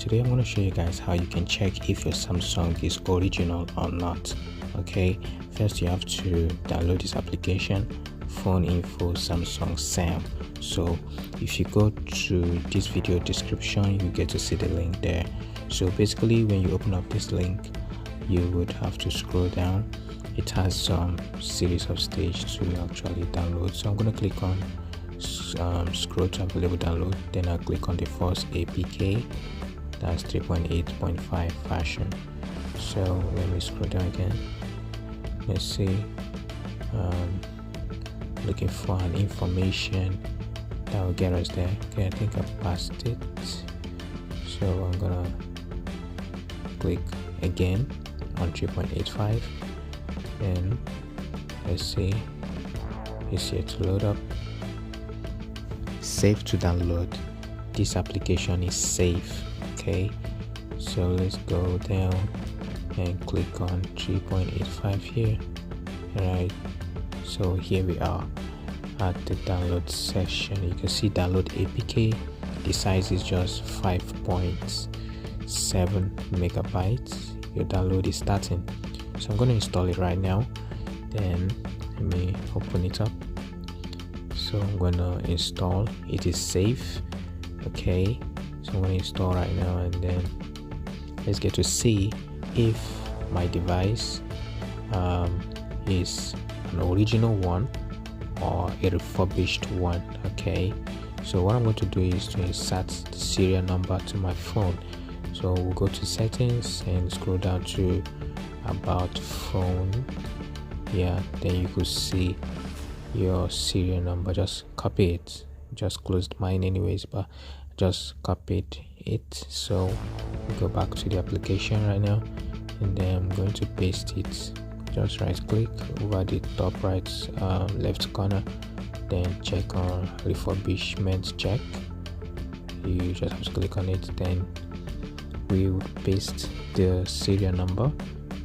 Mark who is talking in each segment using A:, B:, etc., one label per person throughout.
A: today I'm going to show you guys how you can check if your Samsung is original or not. Okay, first you have to download this application, Phone Info Samsung SAM. So if you go to this video description, you get to see the link there. So basically when you open up this link, you would have to scroll down. It has some series of stage to actually download. So I'm going to click on scroll to available download, then I'll click on the first APK, that's 3.8.5 version. So let me scroll down again. Let's see, looking for an information that will get us there. Okay, I think I've passed it, so I'm gonna click again on 3.85, and let's see, it's here to load up. Safe to download. This application is safe. Okay, so let's go down and click on 3.85 here. Right, so here we are at the download section. You can see download APK. The size is just 5.7 megabytes. Your download is starting, so I'm going to install it right now. Then let me open it up. So I'm gonna install. It is safe. Okay, so I'm gonna install right now, and then let's get to see if my device is an original one or a refurbished one. Okay, so what I'm going to do is to insert the serial number to my phone. So we'll go to settings and scroll down to about phone. Yeah, then you could see your serial number. Just copy it. Just closed mine anyways, but just copied it. So go back to the application right now, and then I'm going to paste it. Just right click over the top right left corner, then check on refurbishment check. You just have to click on it, then we would paste the serial number,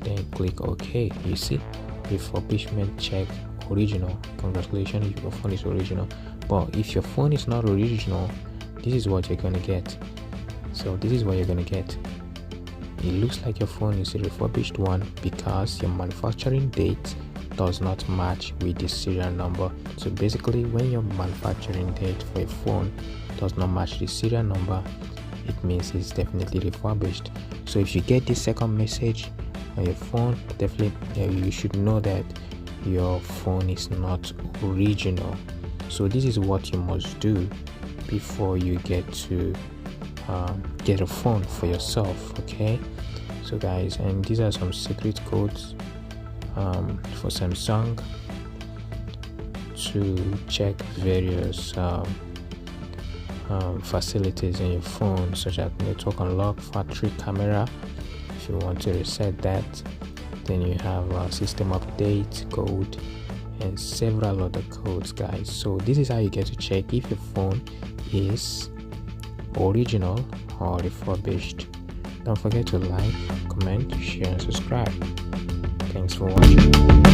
A: then click OK. You see, refurbishment check original. Congratulations, your phone is original. But if your phone is not original, this is what you're gonna get. So this is what you're gonna get. It looks like your phone is a refurbished one because your manufacturing date does not match with the serial number. So basically, when your manufacturing date for a phone does not match the serial number, it means it's definitely refurbished. So if you get this second message on your phone, definitely you should know that your phone is not original. So this is what you must do before you get to get a phone for yourself. Okay, so guys, and these are some secret codes for Samsung to check various facilities in your phone, such as network unlock, factory camera. If you want to reset that, then you have a system update code and several other codes, guys. So this is how you get to check if your phone is original or refurbished. Don't forget to like, comment, share and subscribe. Thanks for watching.